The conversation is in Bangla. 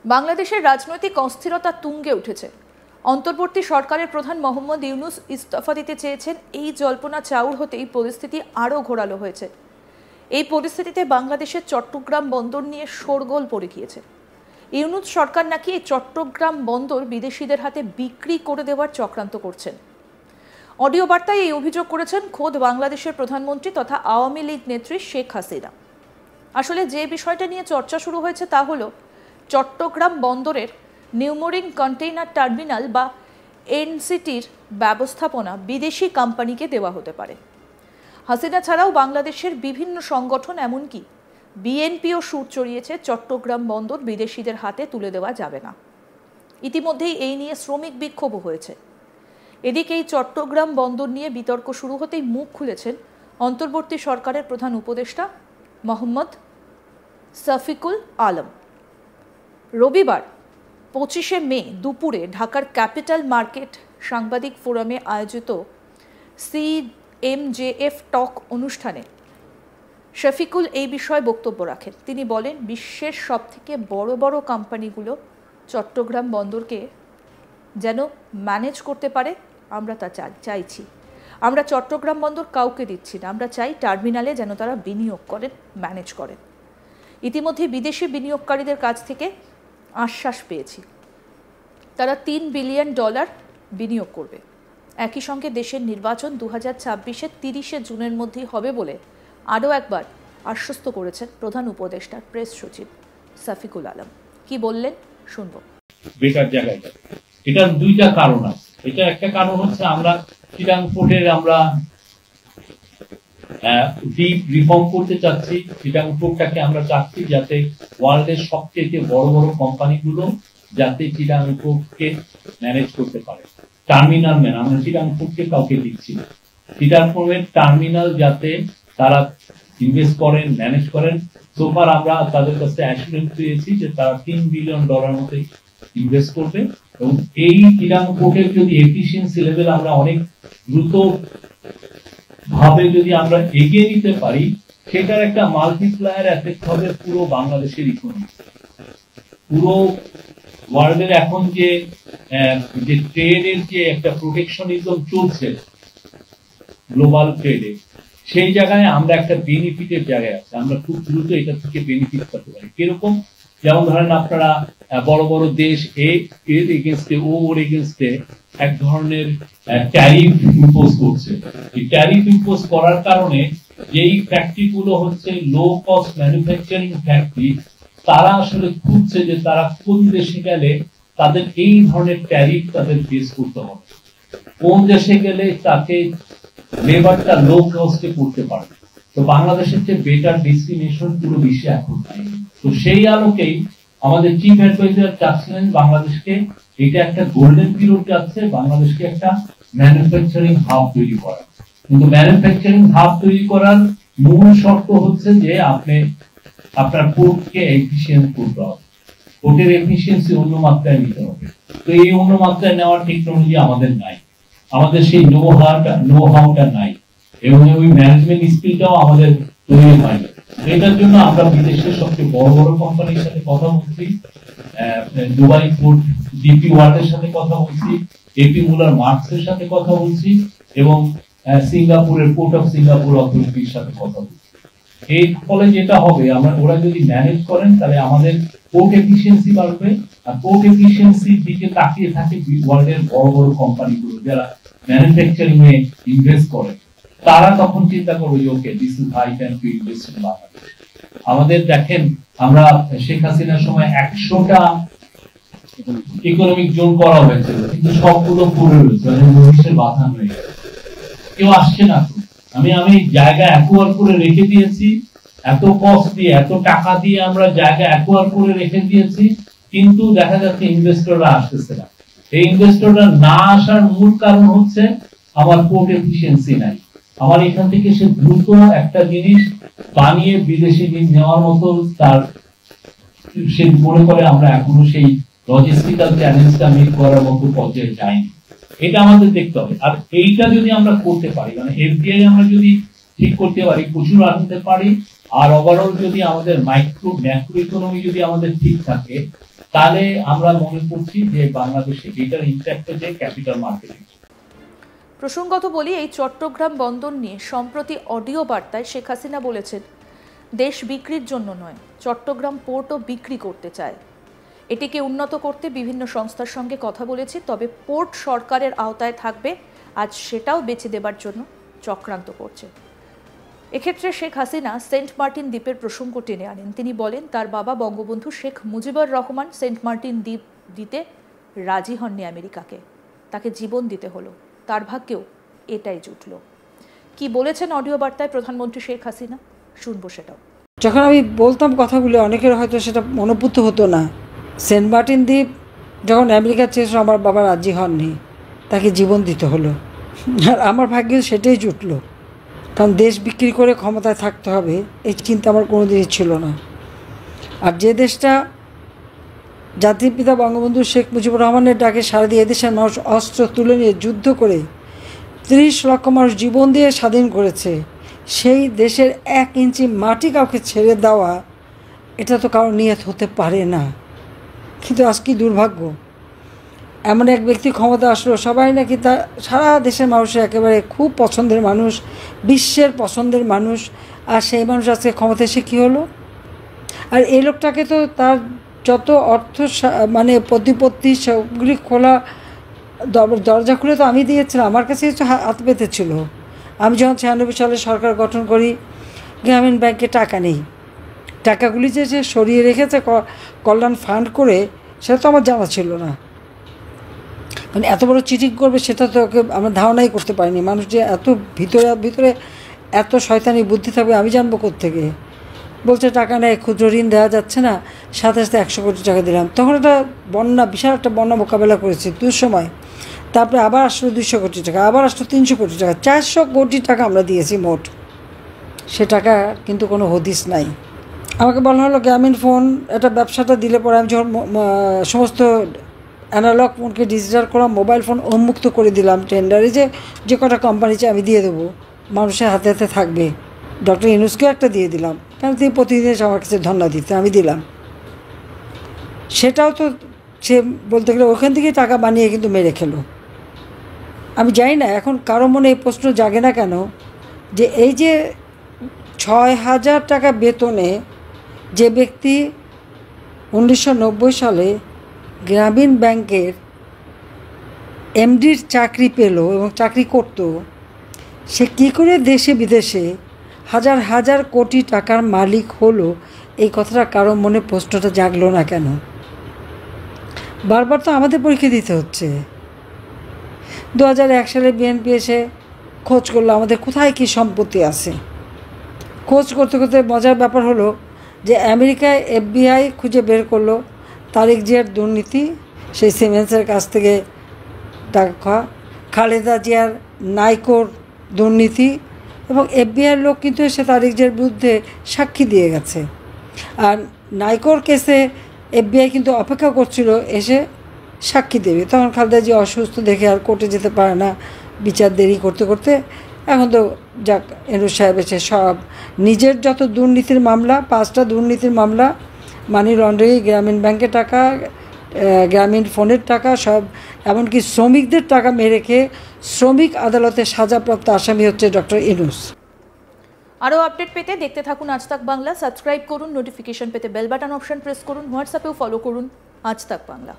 বাংলাদেশের রাজনৈতিক অস্থিরতা তুঙ্গে উঠেছে। অন্তর্বর্তী সরকারের প্রধান মোহাম্মদ ইউনূস ইস্তফা দিতে চেয়েছেন। এই জল্পনা চাউর হতেই পরিস্থিতি আরও ঘোরালো হয়েছে। এই পরিস্থিতিতে বাংলাদেশের চট্টগ্রাম বন্দর নিয়ে শোরগোল পড়ে গিয়েছে। ইউনূস সরকার নাকি এই চট্টগ্রাম বন্দর বিদেশিদের হাতে বিক্রি করে দেওয়ার চক্রান্ত করছেন। অডিও বার্তায় এই অভিযোগ করেছেন খোদ বাংলাদেশের প্রধানমন্ত্রী তথা আওয়ামী লীগ নেত্রী শেখ হাসিনা। আসলে যে বিষয়টা নিয়ে চর্চা শুরু হয়েছে তা হলো চট্টগ্রাম বন্দরের নিউমোরিং কন্টেইনার টার্মিনাল বা এনসিটির ব্যবস্থাপনা বিদেশি কোম্পানিকে দেওয়া হতে পারে। হাসিনা ছাড়াও বাংলাদেশের বিভিন্ন সংগঠন এমনকি বিএনপিও সুর চড়িয়েছে চট্টগ্রাম বন্দর বিদেশিদের হাতে তুলে দেওয়া যাবে না। ইতিমধ্যেই এই নিয়ে শ্রমিক বিক্ষোভও হয়েছে। এদিকে এই চট্টগ্রাম বন্দর নিয়ে বিতর্ক শুরু হতেই মুখ খুলেছেন অন্তর্বর্তী সরকারের প্রধান উপদেষ্টা মোহাম্মদ শফিকুল আলম। রবিবার 25শে মে দুপুরে ঢাকার ক্যাপিটাল মার্কেট সাংবাদিক ফোরামে আয়োজিত CMJF টক অনুষ্ঠানে শফিকুল এই বিষয়ে বক্তব্য রাখেন। তিনি বলেন, বিশ্বের সবথেকে বড় বড় কোম্পানিগুলো চট্টগ্রাম বন্দরকে যেন ম্যানেজ করতে পারে, আমরা তা চাইছি। আমরা চট্টগ্রাম বন্দর কাউকে দিচ্ছি না, আমরা চাই টার্মিনালে যেন তারা বিনিয়োগ করেন, ম্যানেজ করেন। ইতিমধ্যে বিদেশি বিনিয়োগকারীদের কাছ থেকে আশ্বাস পেয়েছি, তারা $3 বিলিয়ন বিনিয়োগ করবে। একই সঙ্গে দেশের নির্বাচন 2026-এর 30শে জুনের মধ্যেই হবে বলে আরও একবার আশ্বস্ত করেছেন প্রধান উপদেষ্টার প্রেস সচিব শফিকুল আলম। কি বললেন শুনবো। বেকার জায়গায় এটার দুইটা কারণ আছে। এটা একটা কারণ হচ্ছে আমরা চিটাং পোর্টের আমরা ডিপ রিফর্ম করতে চাচ্ছি। চিটাং পোর্টটাকে আমরা চাচ্ছি যাতে ওয়ার্ল্ডের সবচেয়ে বড় বড় কোম্পানিগুলো যাতে চিটাং পোর্টকে ম্যানেজ করতে পারে। টার্মিনাল ম্যান আমরা চিটাং পোর্টকে কাউকে দিচ্ছি না। চিটাং পোর্টের টার্মিনাল যাতে তারা ইনভেস্ট করেন, ম্যানেজ করেন। সোফার আমরা তাদের কাছে অ্যাসুরেন্স পেয়েছি যে তারা $3 বিলিয়ন মতো ইনভেস্ট করবে এবং এই চিটাং পোর্টের যদি এফিসিয়েন্সি লেভেল আমরা অনেক দ্রুত ভাবে যদি আমরা এগিয়ে নিতে পারি, সেটার একটা মাল্টিপ্লায়ার এফেক্ট হবে পুরো বাংলাদেশের ইকোনমি। পুরো ওয়ার্ল্ডের এখন যে ট্রেডের যে একটা প্রোটেকশনিজম চলছে গ্লোবাল ট্রেডে, সেই জায়গায় আমরা একটা বেনিফিটের জায়গায় আছে। আমরা খুব দ্রুত এটা থেকে বেনিফিট করতে পারি। কিরকম? যেমন ধরেন আপনারা বড় বড় দেশ এর এগেনস্টে ওর এগেনস্টে এক ধরনের ট্যারিফ ইম্পোজ করছে। এই ট্যারিফ ইম্পোজ করার কারণে যেই ফ্যাক্টরি গুলো হচ্ছে লো কস্ট ম্যানুফ্যাকচারিং ফ্যাক্টরি, তারা আসলে খুঁজছে যে তারা কোন দেশে গেলে তাদের এই ধরনের ট্যারিফ তাদের ফেস করতে হবে, কোন দেশে গেলে তাকে লেবারটা লো কস্টে করতে পারবে। তো বাংলাদেশের যে বেটার ডেস্টিনেশন পুরো বিশ্বে এখন নাই। তো সেই আলোকেই আমাদের চিফ অ্যাডভাইজার চাচ্ছিলেন বাংলাদেশকে, এটা একটা গোল্ডেন পিরিয়ড যাচ্ছে, বাংলাদেশকে একটা ম্যানুফ্যাকচারিং হাব তৈরি করা। কিন্তু ম্যানুফ্যাকচারিং হাব তৈরি করার মূল শর্ত হচ্ছে যে আপনি আপনার পোর্টকে এফিসিয়েন্ট করতে হবে, পোর্টের এফিসিয়েন্সি অন্য মাত্রায় নিতে হবে। তো এই অন্য মাত্রায় নেওয়ার টেকনোলজি আমাদের নাই, আমাদের সেই নো হাউটা নাই এবং ওই ম্যানেজমেন্ট স্কিলটাও আমাদের তৈরি হয়নি। এটার জন্য আমরা বিদেশের সবচেয়ে বড় বড় কোম্পানির সাথে কথা বলছি, দুবাই পোর্ট ডিপি ওয়ার্ল্ডের সাথে কথা বলছি, এপি মুলার মার্কসের সাথে কথা বলছি এবং সিঙ্গাপুরের পোর্ট অফ সিঙ্গাপুর অথরিটির সাথে কথা বলছি। এই ফলে যেটা হবে, ওরা যদি ম্যানেজ করেন তাহলে আমাদের পোর্ট এফিসিয়েন্সি বাড়বে। আর পোর্ট এফিসিয়েন্সির দিকে তাকিয়ে থাকে ওয়ার্ল্ডের বড় বড় কোম্পানিগুলো যারা ম্যানুফ্যাকচারিং এ ইনভেস্ট করে, তারা তখন চিন্তা করবে যে okay this is high time to invest in Bangladesh. আমাদের দেখেন, আমরা শেখ হাসিনার সময় 100টা ইকোনমিক জোন করা হয়েছিল, কিন্তু সবগুলো পড়ে রয়েছে, ভবিষ্যতের বাধা হয়ে গেছে, কেউ আসছে না। আমি জায়গা অ্যাকোয়ার করে রেখে দিয়েছি, এত কস্ট দিয়ে এত টাকা দিয়ে আমরা জায়গা অ্যাকোয়ার করে রেখে দিয়েছি, কিন্তু দেখা যাচ্ছে ইনভেস্টররা আসতেছে না। এই ইনভেস্টররা না আসার মূল কারণ হচ্ছে আমার পোর্ট এফিসিয়েন্সি নাই। আমার এখান থেকে সে দ্রুত একটা জিনিস বানিয়ে বিদেশি নেওয়ার মতো তার সে মনে করে আমরা এখনো সেই লজিস্টিক্যাল চ্যালেঞ্জটা মিট করার মতো পর্যায়ে যাইনি। এটা আমাদের দেখতে হবে। আর এইটা যদি আমরা করতে পারি, মানে এফডিআই আমরা যদি ঠিক করতে পারি, প্রচুর আনতে পারি, আর ওভারঅল যদি আমাদের ম্যাক্রো ইকোনমি যদি আমাদের ঠিক থাকে, তাহলে আমরা মনে করছি যে বাংলাদেশে এটার ইম্প্যাক্ট যে ক্যাপিটাল মার্কেটে। প্রসঙ্গত বলি, এই চট্টগ্রাম বন্দর নিয়ে সম্প্রতি অডিও বার্তায় শেখ হাসিনা বলেছেন, দেশ বিক্রির জন্য নয়, চট্টগ্রাম পোর্টও বিক্রি করতে চায়। এটিকে উন্নত করতে বিভিন্ন সংস্থার সঙ্গে কথা বলেছি, তবে পোর্ট সরকারের আওতায় থাকবে, আজ সেটাও বেচে দেবার জন্য চক্রান্ত করছে। এক্ষেত্রে শেখ হাসিনা সেন্ট মার্টিন দ্বীপের প্রসঙ্গ টেনে আনেন। তিনি বলেন, তার বাবা বঙ্গবন্ধু শেখ মুজিবুর রহমান সেন্ট মার্টিন দ্বীপ দিতে রাজি হননি আমেরিকাকে, তাকে জীবন দিতে হলো, তার ভাগ্যেও এটাই জুটল। কি বলেছেন অডিও বার্তায় প্রধানমন্ত্রী শেখ হাসিনা, শুনবো সেটাও। যখন আমি বলতাম কথাগুলো, অনেকের হয়তো সেটা মনোভূত হতো না। সেন্ট মার্টিন দ্বীপ যখন আমেরিকা চেয়েছিল, আমার বাবা রাজি হননি, তাকে জীবন দিতে হলো, আর আমার ভাগ্যে সেটাই জুটলো। কারণ দেশ বিক্রি করে ক্ষমতায় থাকতে হবে, এই চিন্তা আমার কোনোদিনই ছিল না। আর যে দেশটা জাতির পিতা বঙ্গবন্ধু শেখ মুজিবুর রহমানের ডাকে সাড়া দিয়ে এদেশের মানুষ অস্ত্র তুলে নিয়ে যুদ্ধ করে 30 লক্ষ মানুষ জীবন দিয়ে স্বাধীন করেছে, সেই দেশের 1 ইঞ্চি মাটি কাউকে ছেড়ে দেওয়া, এটা তো কারো নিয়ত হতে পারে না। কিন্তু আজ কি দুর্ভাগ্য, এমন এক ব্যক্তি ক্ষমতা আসলো, সবাই নাকি তা সারা দেশের মানুষের একেবারে খুব পছন্দের মানুষ, বিশ্বের পছন্দের মানুষ, আর সেই মানুষ আজকে ক্ষমতা এসে কী হলো? আর এই লোকটাকে তো তার যত অর্থ মানে প্রতিপত্তি সবগুলি খোলা দরজা খুলে তো আমি দিয়েছিলাম, আমার কাছে কিছু হাত পেতেছিল। আমি যখন 96 সালে সরকার গঠন করি, গ্রামীণ ব্যাংকে টাকা নেই, টাকাগুলি যে সে সরিয়ে রেখেছে কল্যাণ ফান্ড করে, সেটা তো আমার জানা ছিল না। মানে এত বড় চিটিং করবে সেটা তো ওকে আমরা ধারণাই করতে পারিনি। মানুষ যে এত ভিতরে এত শয়তানি বুদ্ধি থাকবে আমি জানবো কোত্থেকে। বলছে টাকা নেই, ক্ষুদ্র ঋণ দেওয়া যাচ্ছে না, সাথে 100 কোটি টাকা দিলাম। তখন একটা বন্যা, বিশাল একটা বন্যা মোকাবেলা করেছি দুঃসময়। তারপরে আবার আসলো 200 কোটি টাকা, আবার আসলো 300 কোটি টাকা, 400 কোটি টাকা আমরা দিয়েছি মোট। সে টাকা কিন্তু কোনো হদিস নাই। আমাকে বলা হলো গ্রামীণ ফোন এটা ব্যবসাটা দিলে পরে আমি যখন সমস্ত অ্যানালগ ফোনকে ডিজিটাল করা মোবাইল ফোন উন্মুক্ত করে দিলাম টেন্ডারে, যে কটা কোম্পানি চাই আমি দিয়ে দেবো, মানুষের হাতে হাতে থাকবে। ডক্টর ইউনূসকেও একটা দিয়ে দিলাম, কারণ তিনি প্রতিদিন আমার কাছে ধন্যবাদ দিতে, আমি দিলাম। সেটাও তো সে বলতে গেলে ওখান থেকেই টাকা বানিয়ে কিন্তু মেরে খেলো। আমি জানি না এখন কারো মনে এই প্রশ্ন জাগে না কেন, যে এই যে 6,000 টাকা বেতনে যে ব্যক্তি 1990 সালে গ্রামীণ ব্যাংকের এমডির চাকরি পেল এবং চাকরি করত, সে কী করে দেশে বিদেশে হাজার হাজার কোটি টাকার মালিক হলো, এই কথাটা কারো মনে প্রশ্নটা জাগলো না কেন? বারবার তো আমাদের পরীক্ষা দিতে হচ্ছে। 2001 সালে বিএনপি এসে খোঁজ করলো আমাদের কোথায় কী সম্পত্তি আছে। খোঁজ করতে করতে মজার ব্যাপার হলো যে আমেরিকায় FBI খুঁজে বের করলো তারেক জিয়ার দুর্নীতি, সেই সিমেন্সের কাছ থেকে টাকা খাওয়া, খালেদা জিয়ার নাইকোর দুর্নীতি, এবং FBI লোক কিন্তু এসে তারেক জিয়ার বিরুদ্ধে সাক্ষী দিয়ে গেছে। আর নাইকোর কেসে FBI কিন্তু অপেক্ষা করছিল এসে সাক্ষী দেবে। তখন খালেদা জিয়া অসুস্থ দেখে আর কোর্টে যেতে পারে না, বিচার দেরি করতে করতে এখন তো যাক ইউনূস সাহেব এসে সব নিজের যত দুর্নীতির মামলা, 5টা দুর্নীতির মামলা, মানি লন্ডারিং, গ্রামীণ ব্যাংকের টাকা, গ্রামীণ ফোনের টাকা, সব এমনকি শ্রমিকদের টাকা মেরে খেয়ে শ্রমিক আদালতে সাজাপ্রাপ্ত আসামি হচ্ছে ডক্টর ইউনূস। আরও আপডেট পেতে দেখতে থাকুন আজ তাক বাংলা, সাবস্ক্রাইব করুন, নোটিফিকেশন পেতে বেল বাটন অপশন প্রেস করুন, হোয়াটসঅ্যাপেও ফলো করুন আজ তাক বাংলা।